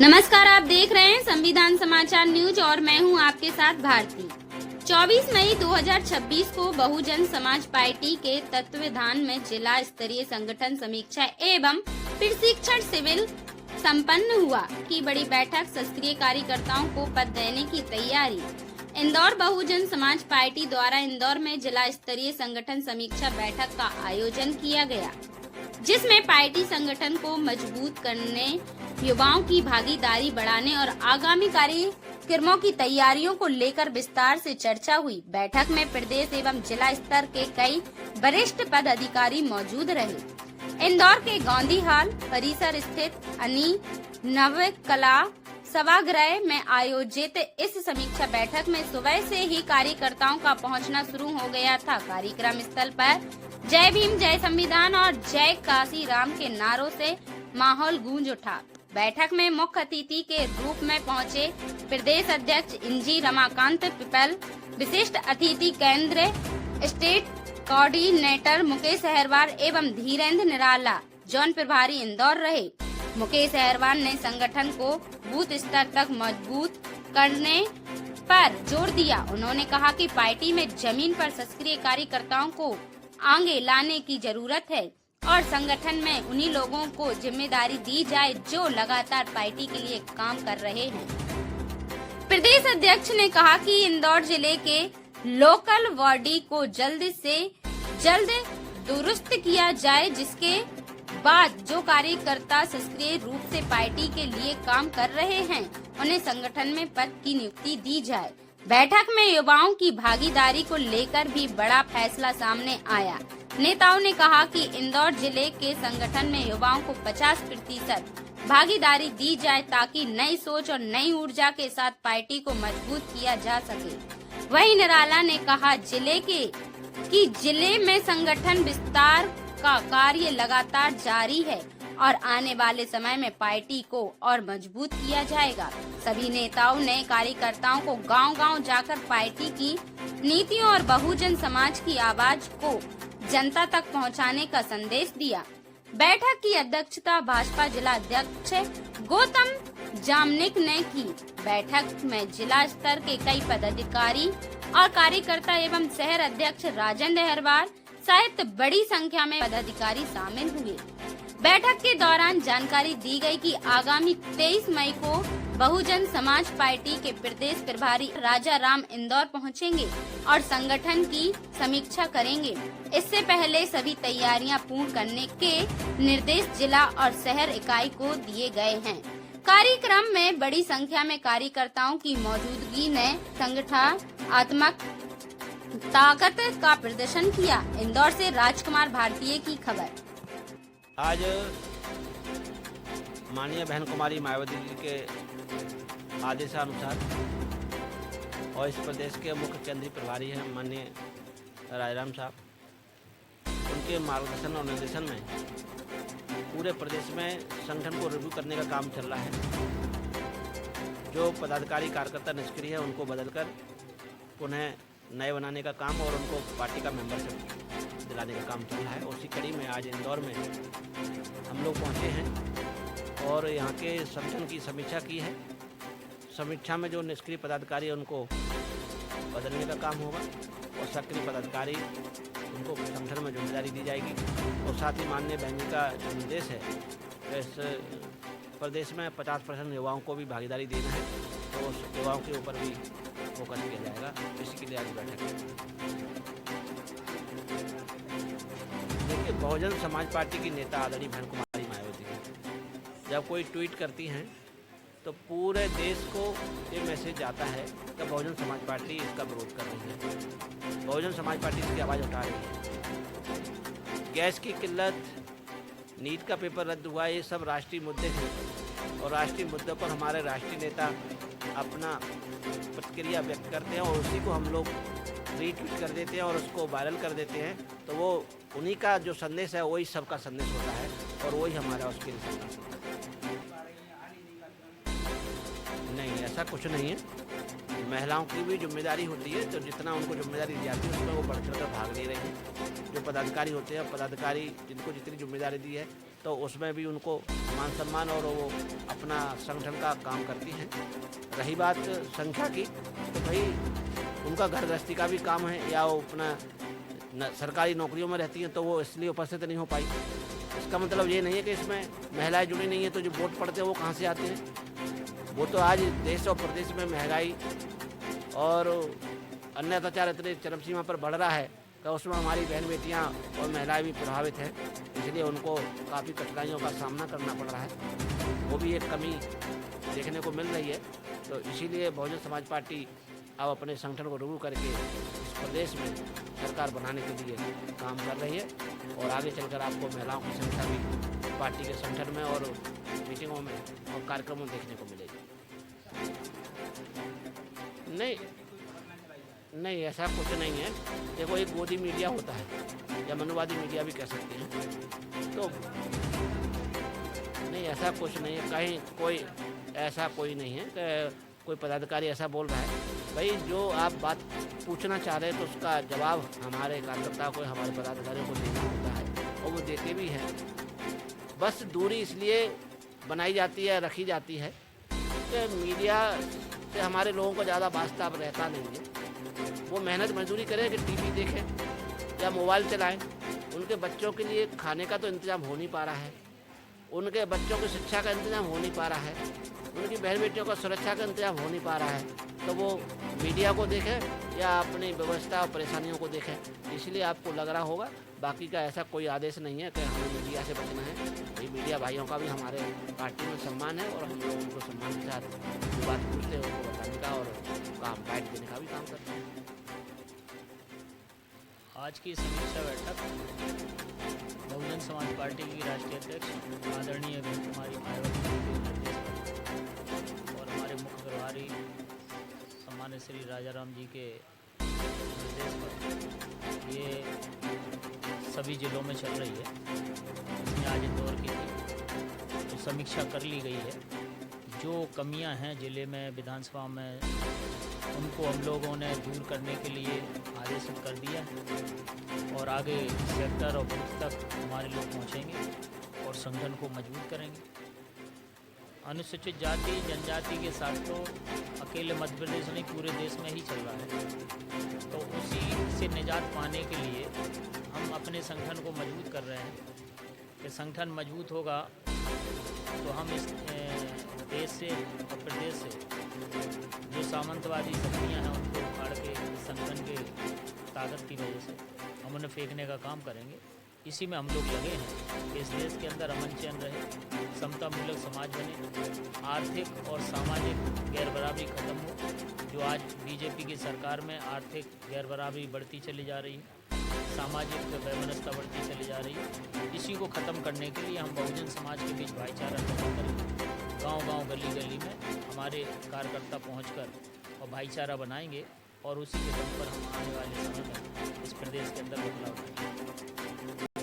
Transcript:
नमस्कार, आप देख रहे हैं संविधान समाचार न्यूज और मैं हूं आपके साथ भारती। 24 मई 2026 को बहुजन समाज पार्टी के तत्वावधान में जिला स्तरीय संगठन समीक्षा एवं प्रशिक्षण शिविर संपन्न हुआ की बड़ी बैठक सक्रिय कार्यकर्ताओं को पद देने की तैयारी। इंदौर बहुजन समाज पार्टी द्वारा इंदौर में जिला स्तरीय संगठन समीक्षा बैठक का आयोजन किया गया, जिसमें पार्टी संगठन को मजबूत करने, युवाओं की भागीदारी बढ़ाने और आगामी कार्यक्रमों की तैयारियों को लेकर विस्तार से चर्चा हुई। बैठक में प्रदेश एवं जिला स्तर के कई वरिष्ठ पदाधिकारी मौजूद रहे। इंदौर के गांधी हॉल परिसर स्थित अनी नव कला सभागृह में आयोजित इस समीक्षा बैठक में सुबह से ही कार्यकर्ताओं का पहुंचना शुरू हो गया था। कार्यक्रम स्थल पर जय भीम, जय संविधान और जय काशी राम के नारों से माहौल गूंज उठा। बैठक में मुख्य अतिथि के रूप में पहुंचे प्रदेश अध्यक्ष इंजी रमाकांत पिपल, विशिष्ट अतिथि केंद्र स्टेट कोऑर्डिनेटर मुकेश अहरवाल एवं धीरेन्द्र निराला जोन प्रभारी इंदौर रहे। मुकेश अहरवाल ने संगठन को बूथ स्तर तक मजबूत करने पर जोर दिया। उन्होंने कहा कि पार्टी में जमीन पर सक्रिय कार्यकर्ताओं को आगे लाने की जरूरत है और संगठन में उन्हीं लोगों को जिम्मेदारी दी जाए जो लगातार पार्टी के लिए काम कर रहे हैं। प्रदेश अध्यक्ष ने कहा कि इंदौर जिले के लोकल बॉडी को जल्द से जल्द दुरुस्त किया जाए, जिसके बाद जो कार्यकर्ता सक्रिय रूप से पार्टी के लिए काम कर रहे हैं उन्हें संगठन में पद की नियुक्ति दी जाए। बैठक में युवाओं की भागीदारी को लेकर भी बड़ा फैसला सामने आया। नेताओं ने कहा कि इंदौर जिले के संगठन में युवाओं को 50% भागीदारी दी जाए ताकि नई सोच और नई ऊर्जा के साथ पार्टी को मजबूत किया जा सके। वहीं निराला ने कहा जिले में संगठन विस्तार का कार्य लगातार जारी है और आने वाले समय में पार्टी को और मजबूत किया जाएगा। सभी नेताओं ने कार्यकर्ताओं को गांव-गांव जाकर पार्टी की नीतियों और बहुजन समाज की आवाज को जनता तक पहुंचाने का संदेश दिया। बैठक की अध्यक्षता भाजपा जिला अध्यक्ष गौतम जामनिक ने की। बैठक में जिला स्तर के कई पदाधिकारी और कार्यकर्ता एवं शहर अध्यक्ष राजेंद्र अहरवाल सहित बड़ी संख्या में पदाधिकारी शामिल हुए। बैठक के दौरान जानकारी दी गई कि आगामी 23 मई को बहुजन समाज पार्टी के प्रदेश प्रभारी राजा राम इंदौर पहुंचेंगे और संगठन की समीक्षा करेंगे। इससे पहले सभी तैयारियां पूर्ण करने के निर्देश जिला और शहर इकाई को दिए गए हैं। कार्यक्रम में बड़ी संख्या में कार्यकर्ताओं की मौजूदगी ने संगठनात्मक ताकत का प्रदर्शन किया। इंदौर से राजकुमार भारतीय की खबर। आज माननीय बहन कुमारी मायावती जी के आदेशानुसार और इस प्रदेश के मुख्य केंद्रीय प्रभारी हैं माननीय राजाराम साहब, उनके मार्गदर्शन और निर्देशन में पूरे प्रदेश में संगठन को रिव्यू करने का काम चल रहा है। जो पदाधिकारी कार्यकर्ता निष्क्रिय है उनको बदलकर उन्हें नए बनाने का काम और उनको पार्टी का मेंबरशिप दिलाने का काम चल रहा है। उसी कड़ी में आज इंदौर में हम लोग पहुंचे हैं और यहाँ के संगठन की समीक्षा की है। समीक्षा में जो निष्क्रिय पदाधिकारी है उनको बदलने का काम होगा और सक्रिय पदाधिकारी उनको संगठन में जिम्मेदारी दी जाएगी। और साथ ही माननीय बहन जी का जो निर्देश है इस प्रदेश में 50% युवाओं को भी भागीदारी देना है, तो उस युवाओं के ऊपर भी फोकस किया जाएगा। इसी के लिए आज बैठक है। देखिए, बहुजन समाज पार्टी की नेता आदरणीय बहन कुमारी मायावती जब कोई ट्वीट करती हैं तो पूरे देश को ये मैसेज आता है कि बहुजन समाज पार्टी इसका विरोध कर रही है, बहुजन समाज पार्टी इसकी आवाज़ उठा रही है। गैस की किल्लत, नीट का पेपर रद्द हुआ, ये सब राष्ट्रीय मुद्दे हैं और राष्ट्रीय मुद्दों पर हमारे राष्ट्रीय नेता अपना प्रतिक्रिया व्यक्त करते हैं और उसी को हम लोग रीट्वीट कर देते हैं और उसको वायरल कर देते हैं। तो वो उन्हीं का जो संदेश है वही सबका संदेश होता है और वही हमारा उसके लिए संदेश होता है। नहीं, ऐसा कुछ नहीं है। महिलाओं की भी जिम्मेदारी होती है, तो जितना उनको जिम्मेदारी दी जाती है उसमें वो बढ़ चढ़ कर भाग ले रही है। जो पदाधिकारी होते हैं, पदाधिकारी जिनको जितनी जिम्मेदारी दी है तो उसमें भी उनको मान सम्मान और वो अपना संगठन का काम करती हैं। रही बात संख्या की, तो भाई उनका घर गृहस्थी का भी काम है या वो अपना सरकारी नौकरियों में रहती हैं, तो वो इसलिए उपस्थित नहीं हो पाई। इसका मतलब ये नहीं है कि इसमें महिलाएं जुड़ी नहीं हैं, तो जो वोट पड़ते हैं वो कहाँ से आते हैं। वो तो आज देश और प्रदेश में महंगाई और अन्य अत्याचार इतने चरम सीमा पर बढ़ रहा है कि उसमें हमारी बहन बेटियां और महिलाएं भी प्रभावित हैं, इसलिए उनको काफ़ी कठिनाइयों का सामना करना पड़ रहा है। वो भी एक कमी देखने को मिल रही है। तो इसीलिए बहुजन समाज पार्टी अब अपने संगठन को रुजू करके इस प्रदेश में सरकार बनाने के लिए काम कर रही है और आगे चलकर आपको महिलाओं की संख्या भी पार्टी के संगठन में और मीटिंगों में और कार्यक्रमों में देखने को मिलेगी। नहीं, ऐसा कुछ नहीं है। देखो, एक गोदी मीडिया होता है या मनुवादी मीडिया भी कह सकते हैं, तो नहीं, ऐसा कुछ नहीं है। कहीं कोई ऐसा कोई नहीं है कि कोई पदाधिकारी ऐसा बोल रहा है। भाई, जो आप बात पूछना चाह रहे हैं तो उसका जवाब हमारे कार्यकर्ताओं को, हमारे पदाधिकारियों को देना होता है और वो देते भी हैं। बस दूरी इसलिए बनाई जाती है, रखी जाती है कि मीडिया से हमारे लोगों को ज़्यादा वास्ता अब रहता नहीं है। वो मेहनत मजदूरी करें कि टीवी देखें या मोबाइल चलाएं। उनके बच्चों के लिए खाने का तो इंतज़ाम हो नहीं पा रहा है, उनके बच्चों की शिक्षा का इंतज़ाम हो नहीं पा रहा है, उनकी बहन बेटियों का सुरक्षा का इंतज़ाम हो नहीं पा रहा है। तो वो मीडिया को देखें या अपनी व्यवस्था और परेशानियों को देखें। इसलिए आपको लग रहा होगा, बाकी का ऐसा कोई आदेश नहीं है कि हमें मीडिया से बचना है। ये मीडिया भाइयों का भी हमारे पार्टी में सम्मान है और हम लोग उनको सम्मान के साथ जो बात पूछते हैं उनको बताने का और काम बाइट देने का भी काम करते हैं। आज की समीक्षा बैठक बहुजन समाज पार्टी की राष्ट्रीय अध्यक्ष आदरणीय बहन कुमारी मायावती जी के निर्देश पर और हमारे मुख्य प्रभारी सम्मान्य श्री राजाराम जी के निर्देश पर ये सभी जिलों में चल रही है। इसमें आज इंदौर की थी, तो समीक्षा कर ली गई है। जो कमियां हैं ज़िले में, विधानसभा में, उनको हम लोगों ने दूर करने के लिए आदेशित कर दिया है और आगे सेक्टर और बूथ तक हमारे लोग पहुंचेंगे और संगठन को मजबूत करेंगे। अनुसूचित जाति जनजाति के साथ तो अकेले मध्य प्रदेश नहीं, पूरे देश में ही चल रहा है। तो उसी से निजात पाने के लिए हम अपने संगठन को मजबूत कर रहे हैं कि संगठन मजबूत होगा तो हम इस देश से और प्रदेश से जो सामंतवादी शक्तियाँ हैं उनको उखाड़ के संगठन के ताकत की वजह से हम उन्हें फेंकने का काम करेंगे। इसी में हम लोग लगे हैं कि इस देश के अंदर अमन चैन रहे, समता मूलक समाज बने, आर्थिक और सामाजिक गैर बराबरी खत्म हो। जो आज बीजेपी की सरकार में आर्थिक गैर बराबरी बढ़ती चली जा रही है, सामाजिक वैमनस्यता बढ़ती चली जा रही है, इसी को ख़त्म करने के लिए हम बहुजन समाज के बीच भाईचारा पैदा करेंगे। गांव-गांव गली-गली में हमारे कार्यकर्ता पहुंचकर और भाईचारा बनाएंगे और उसी के दम पर हम आने वाले समय में इस प्रदेश के अंदर बदलाव लाएंगे।